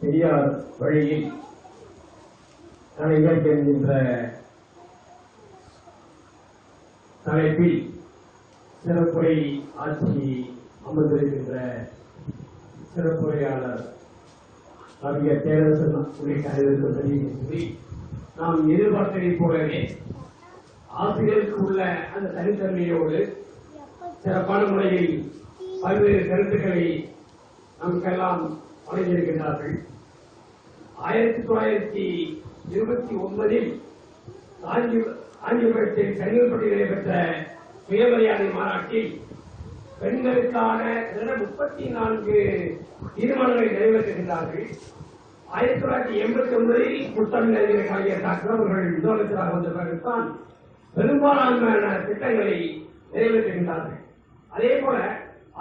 பெரியார் வழியில் கலைஞர் என்கின்ற தலைப்பில் சிறப்புரை ஆட்சி அமர்ந்திருக்கின்ற சிறப்புரையாளர் கவிஞர் தேரரசன் உள்ளிட்ட அனைவருக்கும் தெரிவிக்கின்றி நாம் எதிர்பார்த்ததைப் போலவே ஆசிரியருக்கு உள்ள அந்த தனித்தன்மையோடு சிறப்பான முறையில் பல்வேறு கருத்துக்களை நமக்கெல்லாம் வழங்கியிருக்கின்றார்கள். 1929 காஞ்சிபுரத்தில் செங்கல்பட்டில் நடைபெற்ற சுயமரியாதை மாநாட்டில் பெண்களுக்கான 34 தீர்மானங்களை நிறைவேற்றுகின்றார்கள். 1989 முத்தமிழறிஞர் கலைஞர் டாக்டர் அவர்கள் முதலமைச்சராக வந்த பிறகுதான் பெரும்பாலான திட்டங்களை நிறைவேற்றுகின்றார்கள். அதே போல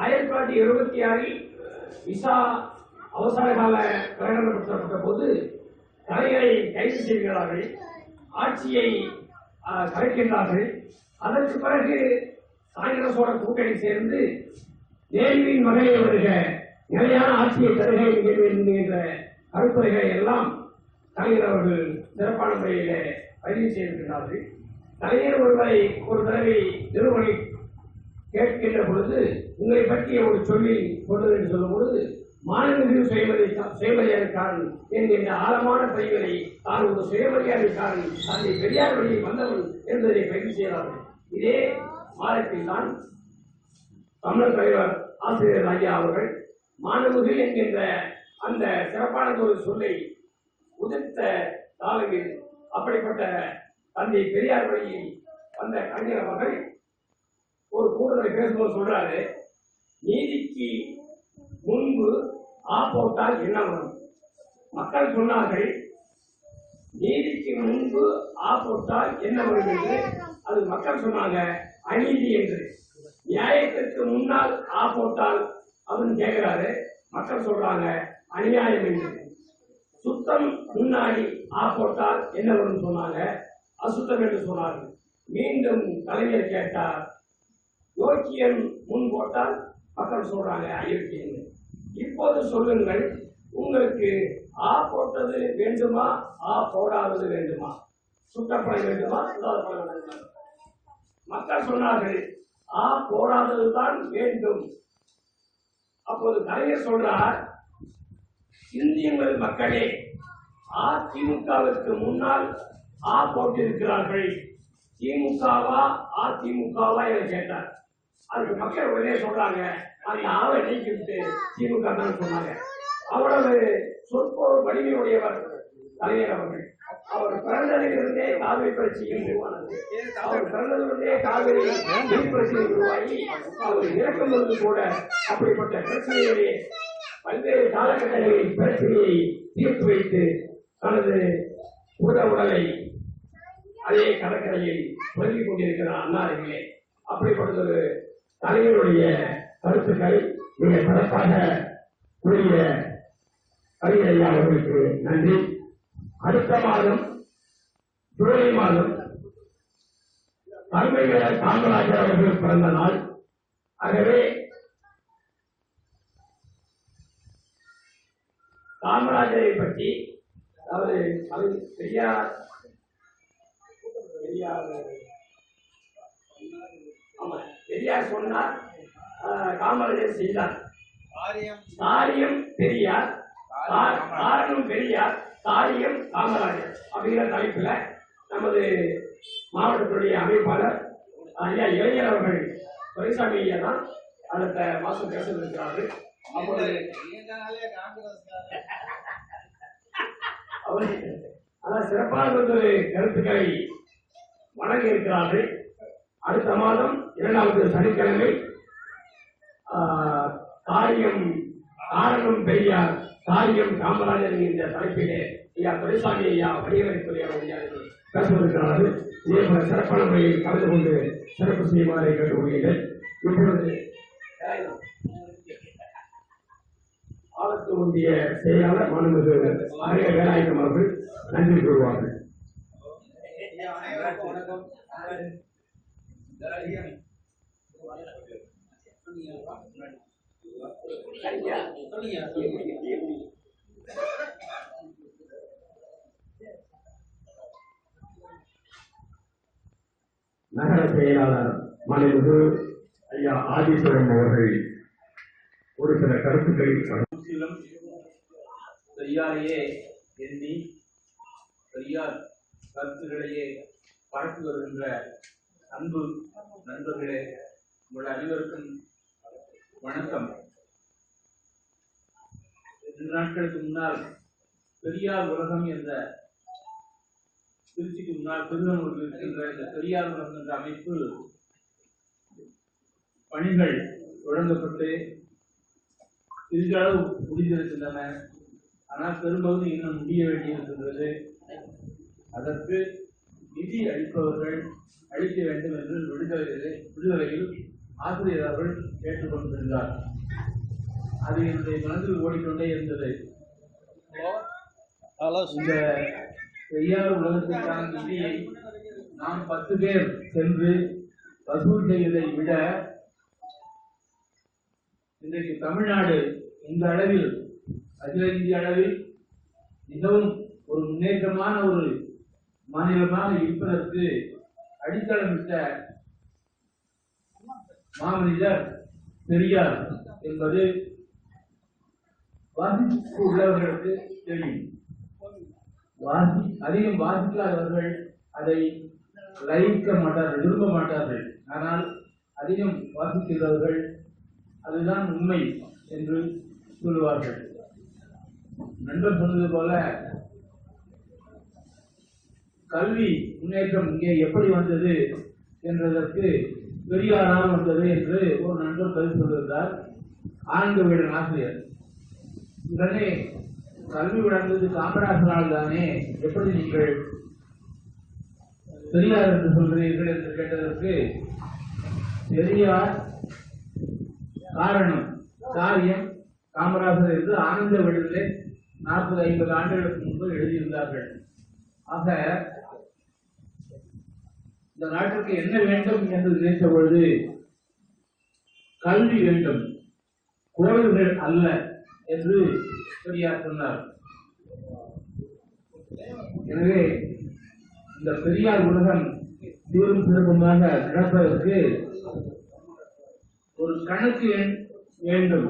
1976 விசா அவசர கால பிரகடனப்படுத்தப்பட்ட போது கலைஞரை கைது செய்கிறார்கள், ஆட்சியை கலைக்கின்றார்கள். அதற்கு பிறகு காங்கிரசோட கூட்டணி சேர்ந்து நேருவின் மகளை வருக, நிலையான ஆட்சியை தருக என்கின்ற கருத்துரைகளை எல்லாம் கலைஞர் அவர்கள் சிறப்பான முறையில் பதிவு செய்திருக்கிறார்கள். கலைஞர் ஒருவரை ஒரு தடவை நிறுவனை கேட்கின்ற பொழுது உங்களை பற்றிய ஒரு சொல்லில் சொல்வது என்று சொல்லும் பொழுது மாநில சுயமரியாதைக்காரன் என்கின்ற ஆழமான பதிவுகளை தான் ஒரு சுயமரியாதைக்காரன் தந்தை பெரியார் வழியில் வந்தவன் என்பதை பதிவு செய்கிறார்கள். இதே மாதத்தில் தான் தமிழர் தலைவர் ஆசிரியர் ஐயா அவர்கள் மாணவர்கள் என்கின்ற அந்த சிறப்பான ஒரு சொல்லை உதிர்த்த காலத்தில் அப்படிப்பட்ட தந்தை பெரியார் வழியில் வந்த கலைஞர் அவர்கள் ஒரு கூடுதலை பேசும்போது சொல்றாரு, நீதிக்கு முன்பு போட்டால் என்ன வரும்? மக்கள் சொன்னார்கள், நீதிக்கு முன்பு போட்டால் என்ன வரும் என்று. அது மக்கள் சொன்னாங்க அநீதி என்று. நியாயத்திற்கு முன்னால் போட்டால் அப்படின்னு கேட்கிறாரு, மக்கள் சொல்றாங்க அநியாயம் என்று. சுத்தம் முன்னாடி போட்டால் என்ன வரும் சொன்னாங்க, அசுத்தம் என்று சொன்னார்கள். மீண்டும் கலைஞர் கேட்டார், யோக்கியம் முன் போட்டால் மக்கள் சொல்றாங்க அயோக்கியம். இப்போது சொல்லுங்கள், உங்களுக்கு போட்டது வேண்டுமா போடாதது வேண்டுமா, சுட்டப்பட வேண்டுமா சுடாதப்பட வேண்டுமா? மக்கள் சொன்னார்கள் போடாததுதான் வேண்டும். அப்போது கலைஞர் சொல்றார், இந்தியங்கள் மக்களே, அதிமுகவிற்கு முன்னால் போட்டிருக்கிறார்கள், திமுகவா அதிமுகவா என கேட்டார். அதுக்கு மக்கள் உடனே சொல்றாங்க, அந்த ஆவை நீக்கிவிட்டு திமுக தான் சொன்னாங்க. அவ்வளவு சொற்போர் வலிமையுடையவர் கலைஞர் அவர்கள். அவர் பிறந்ததிலிருந்தே காவிரி பிரச்சனையும் உருவானது. அவர் பிறந்ததிலிருந்தே காவிரி நீர் பிரச்சனை உருவாகி அவர் இறக்கும் பொழுது கூட அப்படிப்பட்ட பிரச்சனைகளை பல்வேறு காலகட்டங்களில் பிரச்சனையை தீர்த்து வைத்து தனது உடலை அதே கடற்கரையில் பொருந்திக் கொண்டிருக்கிறார் அண்ணார்களே. அப்படிப்பட்ட ஒரு கலைஞருடைய கருத்துக்கள் மிக சிறப்பாக கூறிய கலைஞர் அவர்களுக்கு நன்றி. அடுத்த மாதம் ஜூலை மாதம் தலைமையாளர் காமராஜர் அவர்கள் பிறந்த நாள். ஆகவே காமராஜரை பற்றி, அதாவது பெரியார் சொன்னார், காமராஜர் செய்தார். காரியம் பெரியார், காரணம் பெரியார், காரியம் காமராஜர் அப்படிங்கிற தலைப்புல நமது மாவட்டத்துடைய அமைப்பாளர் ஐயா இளைஞர் அவர்கள் துரைசாமி ஐயா தான் அடுத்த மாசம் பேச இருக்கிறார்கள். அப்போது அவர் சிறப்பான ஒரு கருத்துக்களை வழங்க இருக்கிறார்கள். அடுத்த மாதம் 2வது சனிக்கிழமை காரணம் பெரியார், காரியம் காமராஜர் என்கின்ற தலைப்பிலே ஐயா துரைசாமி ஐயா வடிவமைத்துறை அவர்கள் பேசவிருக்கிறார்கள். இதேபோல சிறப்பான முறையில் கலந்து கொண்டு சிறப்பு செய்யுமாறு கேட்டுக்கொள்கிறேன். இப்பொழுது ஆலத்து ஒன்றிய செயலாளர் மாண்புமிகு வேலாயுதம் அவர்கள் நன்றி கூறுவார்கள். சொல்லுங்க. நகர செயலாளர் மாண்புமிகு ஐயா ஆதீஸ்வரன் அவர்கள் ஒரு சில கருத்துக்களை பெரியாரையே எண்ணி பெரியார் கருத்துக்களையே பரப்பி வருகின்ற அன்பு நண்பர்களே, உங்கள் அனைவருக்கும் வணக்கம். 2 நாட்களுக்கு முன்னால் பெரியார் உலகம் என்ற திருச்சிக்கு முன்னால் திருவண்ணூரில் இருக்கின்ற இந்த பெரியார் உலகம் என்ற அமைப்பு பணிகள் தொடங்கப்பட்டு சிறிதளவு முடிந்திருக்கின்றன. ஆனால் பெரும்பகுதி இன்னும் முடிய வேண்டியிருக்கின்றது. அதற்கு நிதி அளிப்பவர்கள் அளிக்க வேண்டும் என்று விடுதலையில் ஆசிரியர் அவர்கள் கேட்டுக்கொண்டிருந்தார். அது என்னுடைய மனதில் ஓடிக்கொண்டே இருந்தது. இந்த பெரியார் உலகத்திற்கான நிதியை நாம் 10 பேர் சென்று வசூல் செய்வதை விட இன்றைக்கு தமிழ்நாடு இந்த அளவில் அகில இந்திய அளவில் மிகவும் ஒரு முன்னேற்றமான ஒரு மாநிலமாக இருப்பதற்கு அடித்தளமிட்ட மாமனிதர் பெரியார் என்பது வாசிப்பு உள்ளவர்களுக்கு தெரியும். அதிகம் வாசிக்காதவர்கள் அதை லயிக்க மாட்டார்கள், விரும்ப மாட்டார்கள். ஆனால் அதிகம் வாசிக்கிறவர்கள் அதுதான் உண்மை என்று சொல்லுவார்கள். நண்பர் சொன்னது போல கல்வி முன்னேற்றம் இங்கே எப்படி வந்தது என்றதற்கு பெரியாரால் வந்தது என்று ஒரு நண்பர் கருத்து சொல்லியிருந்தார். ஆனந்த வீடன் ஆசிரியர் உடனே கல்வி வழங்குவது காமராசனால் தானே, எப்படி நீங்கள் பெரியார் என்று சொல்கிறீர்கள் என்று கேட்டதற்கு பெரியார் காரியம் காமராசர் என்று ஆனந்த விடுதலை 40-50 ஆண்டுகளுக்கு முன்பு எழுதியிருந்தார்கள். ஆக இந்த நாட்டுக்கு என்ன வேண்டும் என்று நினைத்த பொழுது கல்வி வேண்டும், கோவில்கள் அல்ல என்று பெரியார் சொன்னார். எனவே இந்த பெரியார் உலகம் சீரும் சிறப்புமாக நடப்பதற்கு ஒரு கணக்கு எண் வேண்டும்.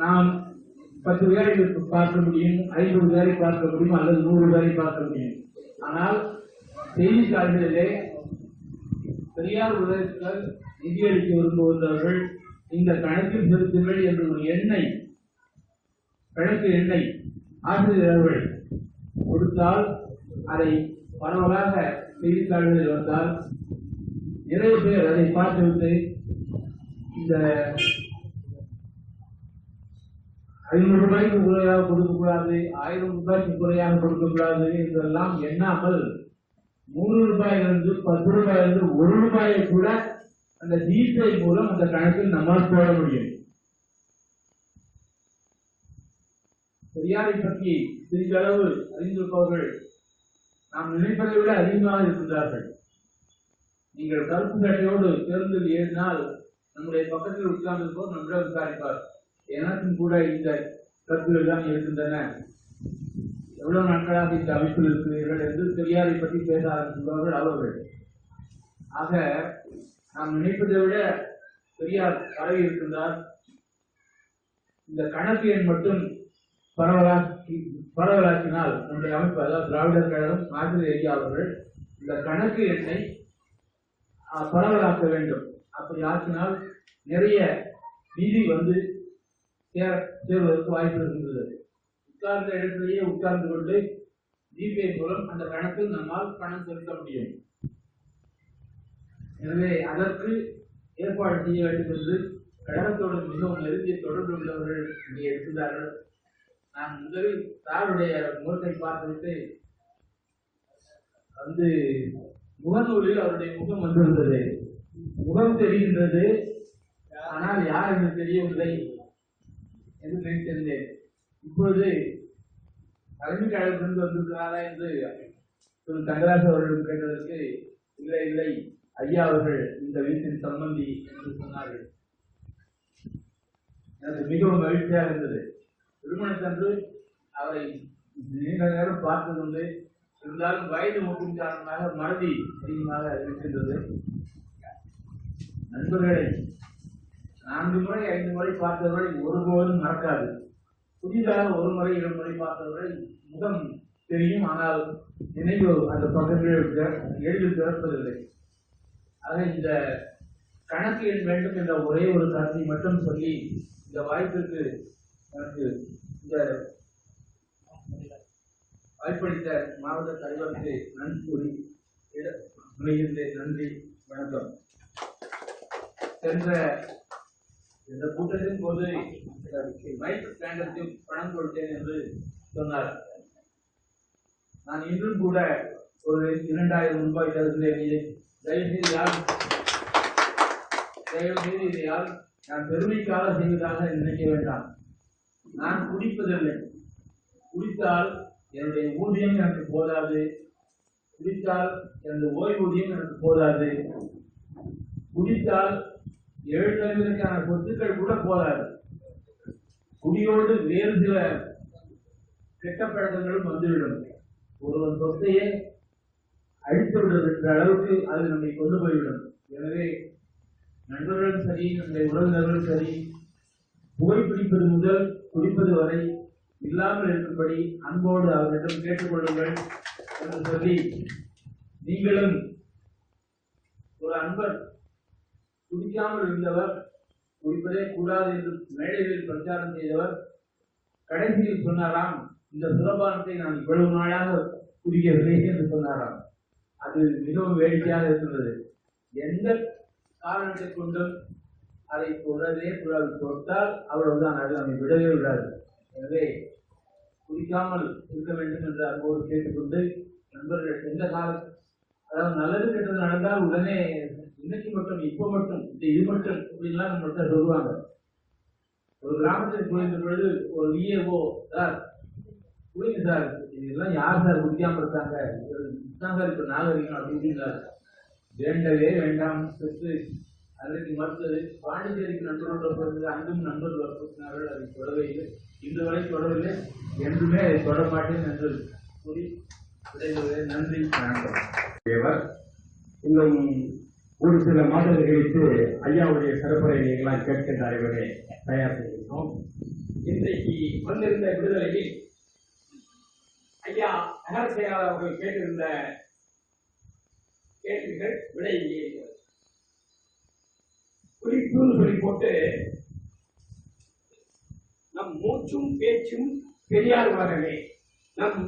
நாம் 10 பேரை பார்க்க முடியும், 50 பேரை பார்க்க முடியும், அல்லது 100 பேரை பார்க்க முடியும். ஆனால் செய்தித்தாள்களிலே பெரியார் உலகத்தில் நிதியளிக்க விரும்புகின்றவர்கள் இந்த கணக்கில் செலுத்துங்கள் என்று ஒரு கணக்கு எண்ணை ஆசிரியர்கள் கொடுத்தால், அதை பரவலாக செய்தித்தாள்களில் வந்தால் நிறைய பேர் அதை பார்த்துவிட்டு இந்த 500 ரூபாய்க்கு குறையாக கொடுக்கக்கூடாது, 1000 ரூபாய்க்கு குறையாக கொடுக்கக்கூடாது என்றெல்லாம் எண்ணாமல் 100 ரூபாயிலிருந்து 10 ரூபாயிலிருந்து 1 ரூபாயை கூட அந்த ஜிபே மூலம் அந்த கணக்கில் நம்மால் போட முடியும். பெரியாரை பற்றி சிறிதளவு அறிந்திருப்பவர்கள் நாம் நினைப்பதை விட அதிகமாக இருக்கின்றார்கள். நீங்கள் கருப்பு சட்டையோடு பேருந்தில் ஏறினால் நம்முடைய பக்கத்தில் உட்கார்ந்திருப்போர் நம்மிடம் விசாரிப்பார், எனக்கும் கூட இந்த கருத்துகள் தான் இருக்கின்றன, எவ்வளவு நாட்களாக இந்த அமைப்பில் இருக்கிறீர்கள் என்று பெரியாரை பற்றி பேச ஆரம்பிப்பவர்கள் அவர்கள். ஆக நாம் நினைப்பதை விட பெரியார் பரவி இருக்கின்றார். இந்த கணக்கு எண் மட்டும் பரவலாக்கினால் நம்முடைய அமைப்பு, அதாவது திராவிடர் கழகம் ஆசிரியர் ஐயா அவர்கள் இந்த கணக்கு எண்ணை பரவலாக்க வேண்டும். அப்படி ஆக்கினால் நிறைய நிதி வந்து சேர்வதற்கு வாய்ப்பு இருக்கின்றது. உட்கார்ந்த இடத்திலேயே உட்கார்ந்து கொண்டு ஜிபே மூலம் அந்த கணக்கில் நம்மால் பணம் செலுத்த முடியும். எனவே அதற்கு ஏற்பாடு செய்ய வேண்டும் என்று கழகத்தோடு மிகவும் நெருங்கிய தொடர்பு உள்ளவர்கள் இங்கே இருக்கிறார்கள். நான் முதலில் சாருடைய முகத்தை பார்த்துவிட்டு வந்து முகநூலில் அவருடைய முகம் வந்திருந்தது. முகம் தெரிகின்றது, ஆனால் யார் என்று தெரியவில்லை என்று நினைத்திருந்தேன். இப்பொழுது தலைமை கழகத்திலிருந்து வந்திருக்கிறாரா என்று திரு தங்கராஜ் அவர்கள் கேட்டதற்கு இல்லை ஐயா அவர்கள் இந்த வீட்டின் சம்பந்தி என்று சொன்னார்கள். எனக்கு மிகவும் மகிழ்ச்சியாக இருந்தது. திருமணத்தன்று அவரை நீண்ட நேரம் பார்த்து கொண்டு இருந்தாலும் வயது மூப்பின் காரணமாக மறதி அதிகமாக இருக்கின்றது. நண்பர்களை 4 முறை 5 முறை பார்த்தவர்களை ஒருபோதும் மறக்காது. புதிதாக 1 முறை 2 முறை பார்த்தவர்களை முகம் தெரியும், ஆனால் நினைவு அந்த பக்கத்தில் எளிதில் திறப்பதில்லை. ஆக இந்த கணக்கு எண் வேண்டும் என்ற ஒரே ஒரு கருத்தை மட்டும் சொல்லி இந்த வாய்ப்பிற்கு எனக்கு இந்த வாய்ப்பளித்த மாவட்ட தலைவருக்கு நன்றி கூறி முனைகின்றேன். நன்றி, வணக்கம். சென்ற இந்த கூட்டத்தின் போது மைக் ஸ்டாண்டர்டுக்கு பணம் கொடுத்தேன் என்று சொன்னார். நான் இன்றும் கூட ஒரு 2000 ரூபாய் தருகிறேன். தயவுசெய்து இதை யார் நான் பெருமைக்காக செய்வதாக நினைக்க வேண்டாம். நான் குடிப்பதில்லை. குடித்தால் என்னுடைய ஊதியம் எனக்கு போதாது, குடித்தால் எனது ஓய்வூதியம் எனக்கு போதாது, குடித்தால் 7 தலைவருக்கான சொத்துக்கள் கூட போதாது. குடியோடு வேறு சில கெட்ட பழக்கங்களும் வந்துவிடும். ஒருவன் சொத்தையே அழித்து விடுகின்ற அளவுக்கு அது நம்மை கொண்டு போய்விடும். எனவே நண்பர்களும் சரி, நம்முடைய உறவினர்களும் சரி, புகைப்பிடிப்பது முதல் குடிப்பது வரை இல்லாமல் இருக்கும்படி அன்போடு அவர்களிடம் கேட்டுக்கொள்ளுங்கள் என்று சொல்லி, நீங்களும் ஒரு அன்பர் குடிக்காமல் இருந்தவர், குடிப்பதே கூடாது என்று மேடைகளில் பிரச்சாரம் செய்தவர் கடைசியில் சொன்னாராம், இந்த சுரபானத்தை நான் இவ்வளவு நாளாக குடிக்கவில்லை என்று சொன்னாராம். அது மிகவும் வேடிக்கையாக இருந்தது. எந்த காரணத்தை கொண்டும் அதை தொடரவே கூடாது. தொட்டால் அவ்வளவுதான், அது நம்மை விடவே விடாது. எனவே குடிக்காமல் இருக்க வேண்டும் என்று அன்போடு கேட்டுக்கொண்டு, நண்பர்கள் எந்த காலம், அதாவது நல்லது கெட்டது நடந்தால் உடனே இன்னைக்கு மட்டும், இப்போ மட்டும், இது மட்டும் இப்படிலாம் நம்மகிட்ட சொல்லுவாங்க. ஒரு கிராமத்தில் குறைந்த பொழுது ஒரு விஏஓ, சார் குடிங்க சார், இதெல்லாம் யார் சார் குடிக்காம இருக்காங்க, சார் இப்ப நாகரிகம் அப்படின்னு வேண்டவே வேண்டாம் பெற்று அதற்கு மறுத்தது. பாண்டிச்சேரிக்கு நண்பர்களோடு பிறந்தது, அங்கும் நண்பர்கள் வற்புறுத்தினார்கள், அதை தொடவே இல்லை, இன்று வரை தொடரவில்லை, என்றுமே அதை தொட மாட்டேன் என்று கூறி விடைபெறுகிறேன். நன்றி, வணக்கம். இன்னும் ஒரு சில மாதங்கள் கழித்து ஐயாவுடைய சிறப்புரை நீங்களாம் கேட்கின்ற அறிவுரை தயார் செய்கின்றோம். இன்றைக்கு வந்திருந்த விடுதலையில் ஐயா நகர செயலாளர் அவர்கள் கேட்டிருந்த கேள்விகள் விடை குறிப்புன்னு சொல்லி போட்டு, நம் மூச்சும் பேச்சும் பெரியார் உலகமே, நம்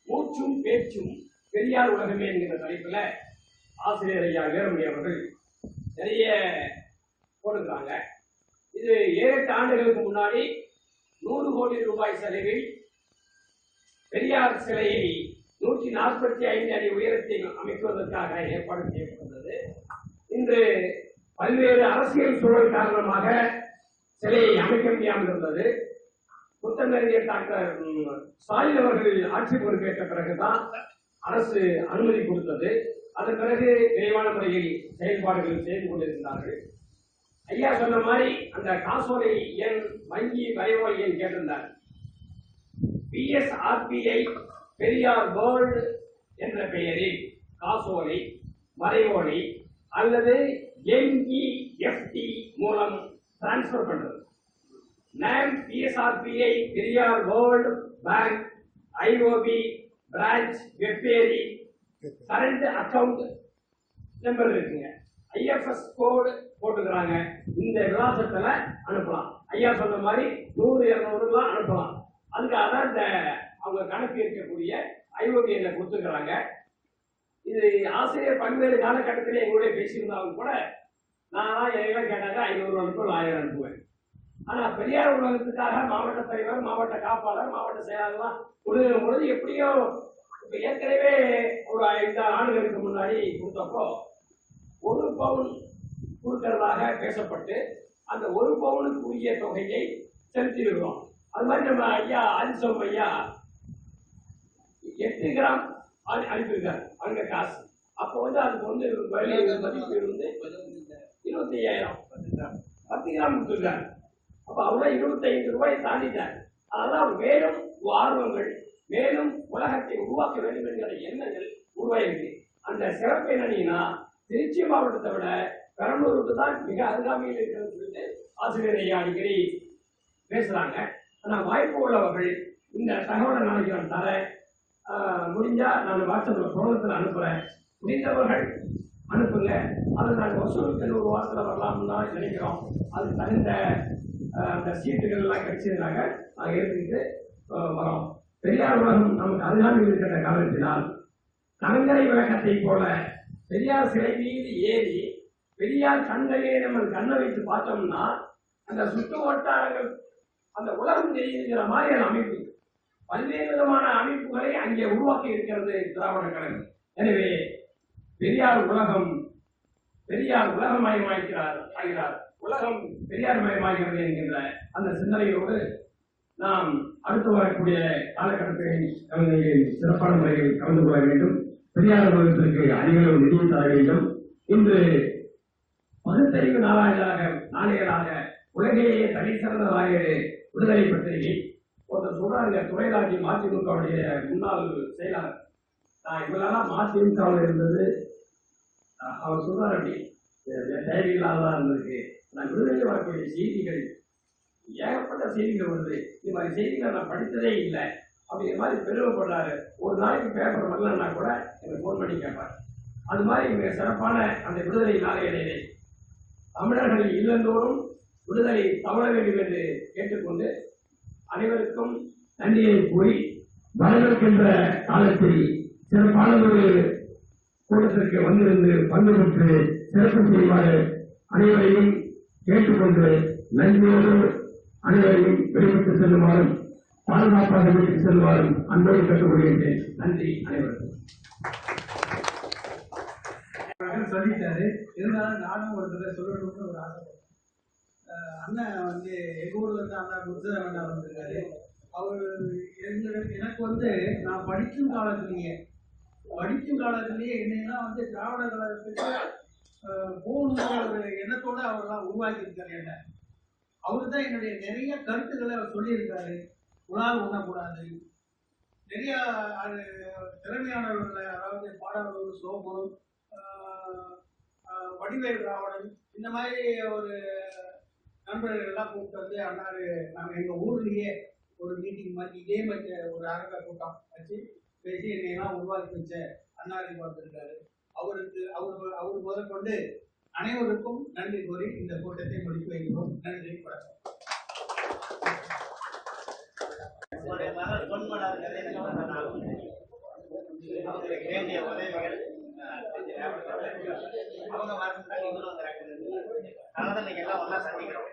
மூச்சும் பேச்சும் பெரியார் உலகமே என்கிற தலைப்புல ஆசிரியர் ஐயா வீரமணி அவர்கள் நிறைய போடுகிறாங்க. இது 7-8 ஆண்டுகளுக்கு முன்னாடி 100 கோடி ரூபாய் செலவில் பெரியார் சிலையை 145 அடி உயரத்தில் அமைக்குவதற்காக ஏற்பாடு செய்யப்பட்டது. இன்று பல்வேறு அரசியல் சூழல் காரணமாக சிலையை அமைக்க முடியாமல் இருந்தது. புத்தகறிஞர் டாக்டர் ஸ்டாலின் அவர்கள் ஆட்சி பொறுப்பேற்ற பிறகுதான் அரசு அனுமதி கொடுத்தது. அதன் பிறகு விரைவான முறையில் செயல்பாடுகள் செய்து கொண்டிருந்தார்கள். ஐயா சொன்ன மாதிரி அந்த காசோலை எண், வங்கி வரைவோலை எண் கேட்டிருந்தார். PSRPI பெரியார் வேர்ல்டு என்ற பெயரில் காசோலை, வரைவோலை அல்லது NEFT மூலம் டிரான்ஸ்பர் பண்றது. Name PSRPI Periyar world bank IOB branch Vepery current account number இருக்குங்க. IFS கோடு போட்டுக்கிறாங்க. இந்த விலாசத்துல அனுப்பலாம். ஐயா சொன்ன மாதிரி 100-200 அனுப்பலாம். அதுக்காக தான் இந்த அவங்க கணக்கு இருக்கக்கூடிய IOB எண்ணை கொடுத்துக்கிறாங்க. இது ஆசிரியர் பல்வேறு காலகட்டத்திலே எங்களுடைய பேசியிருந்தாலும் கூட நான் எல்லாம் கேட்டாங்க 500 அனுப்புவேன், 1000 அனுப்புவேன். ஆனா பெரியார் உலகத்துக்காக மாவட்ட தலைவர், மாவட்ட காப்பாளர், மாவட்ட செயலாளர்லாம் கொடுக்கிற பொழுது எப்படியோ இப்ப ஏற்கனவே ஒரு 5 ஆண்டுகளுக்கு முன்னாடி கொடுத்தப்போ 1 பவுன் கொடுக்கிறதாக பேசப்பட்டு அந்த 1 பவுனுக்கு உரிய தொகையை செலுத்திடுகிறோம். அது மாதிரி நம்ம ஐயா ஆதிசம் ஐயா 8 கிராம் அனுப்பியிருக்காரு அவங்க காசு. அப்போ அதுக்கு மதிப்பு 25,000 10 கிராம் கொடுத்துருக்காரு. அப்ப அவங்க 25 ரூபாய் தாண்டிட்டார். அதெல்லாம் மேலும் ஆர்வங்கள் மேலும் உலகத்தை உருவாக்க வேண்டும் என்கிற எண்ணங்கள் உருவாயிருக்கு. அந்த சிறப்பு என்னன்னா திருச்சி மாவட்டத்தை விட பெரம்பலூருக்கு தான் மிக அருகாமையில் இருக்கிறது சொல்லிட்டு ஆசிரியர் ஐயா அடிக்கடி பேசுறாங்க. ஆனால் வாய்ப்பு உள்ளவர்கள் இந்த தகவலை நாளைக்கு நான் தரேன். முடிஞ்சா நான் வாட்ஸ்அப்ல புரோகத்தில் அனுப்புறேன். முடிந்தவர்கள் அனுப்புங்க. அதை நாங்கள் வசூலுக்கு ஒரு வாரத்தில் வரலாம்னு தான் நினைக்கிறோம். அது தகுந்த அந்த சீட்டுகள் எல்லாம் கிடைச்சதுனாக்க நாங்கள் எடுத்துக்கிட்டு வரோம். பெரியார் உலகம் நமக்கு அருகாமையில் இருக்கின்ற காரணத்தினால் கலங்கரை விளக்கத்தை போல பெரியார் சிலை மீது ஏறி பெரியார் கண்டையே நம்ம கண்ணை வைத்து பார்த்தோம்னா அந்த சுற்று வட்டாரங்கள் அந்த உலகம் தெரிகிற மாதிரியான அமைப்பு பல்வேறு விதமான அமைப்புகளை அங்கே உருவாக்கி இருக்கிறது திராவிட கழகம். எனவே பெரியார் உலகமயமாக்கிறார் ஆகிறார், உலகம் பெரியார் மயமாகிறது என்கின்ற அந்த சிந்தனையோடு நாம் அடுத்து வரக்கூடிய காலகட்டத்தில் சிறப்பான முறையில் கலந்து கொள்ள வேண்டும். பெரியார் உலகத்திற்கு அதிகளவு நிதியை தர வேண்டும். இன்று பகுத்தறிவு நாளைகளாக உலகையே தனி சிறந்ததாக விடுதலை பத்திரிகை ஒருத்தர் சொல்றாங்க. துறைராஜி மதிமுகவுடைய முன்னாள் செயலாளர். நான் இவங்களெல்லாம் மதிமுகவில் இருந்தது அவர் சொல்றாரு, அப்படி தேவையில்லாதான் இருந்திருக்கு. நான் விடுதலையில் வரக்கூடிய செய்திகள் ஏகப்பட்ட செய்திகள் வருது, இந்த மாதிரி செய்திகளை நான் படித்ததே இல்லை அப்படிங்கிற மாதிரி பெருமைப்படுறாரு. ஒரு நாளைக்கு பேப்பர் வரலன்னா கூட எனக்கு ஃபோன் பண்ணி கேட்பார். அது மாதிரி மிக சிறப்பான அந்த விடுதலை நாளையிலே தமிழர்கள் இல்லந்தோறும் விடுதலை தவழ வேண்டும் என்று கேட்டுக்கொண்டு அனைவருக்கும் நன்றியை கூறி வரவிருக்கின்ற காலத்தில் சிறப்பான ஒரு கூட்டத்திற்கு வந்திருந்து பங்கு பெற்று சிறப்பு செய்வாறு அனைவரையும் கேட்டுக்கொண்டு நன்றியோடு அனைவரையும் வெளிப்பட்டு செல்லுமாறும் பாதுகாப்பாக வீட்டுக்கு செல்லுமாறும் அன்போடு கேட்டுக்கொள்கின்றேன். நன்றி அனைவருக்கும். சொல்லிட்டாரு. இருந்தாலும் நானும் ஒரு தடவை சொல்லணும்னு ஒரு ஆசைப்பட்டேன். அண்ணன் எங்க ஊர்ல இருந்து அண்ணா முத்துராமண்ணா வந்திருக்காரு. அவர் எனக்கு நான் படிக்கும் காலத்திலேயே என்னன்னா திராவிட கழகத்துக்கு போகணுங்கிற ஒரு எண்ணத்தோட அவர்லாம் உருவாக்கி இருக்காரு. என்ன அவரு தான் என்னுடைய நிறைய கருத்துக்களை அவர் சொல்லியிருக்காரு. உணால் உண்ணக்கூடாது, நிறைய திறமையானவர்களை, அதாவது பாடல்கள் சோகம், வடிவேல் ராவணன், இந்த மாதிரி ஒரு நண்பர்கள் எல்லாம் கூப்பிட்டு அண்ணாரு நாங்கள் எங்கள் ஊர்லேயே ஒரு மீட்டிங் மாதிரி இதே மாதிரி ஒரு அரங்க கூட்டம் வச்சு பேசி என்னையெல்லாம் உருவாக்கி வச்ச அண்ணாருக்கு வந்திருக்காரு. அவர் முதற்கொண்டு அனைவருக்கும் நன்றி கூறி இந்த கூட்டத்தை முடித்து வைக்கிறோம். நன்றி, வணக்கம். வேண்டிய உதவிகள் அவங்க வரதுக்கு இவரும் வந்து அதனால தான் நீங்க எல்லாம் ஒன்னா சந்திக்கிறோம்.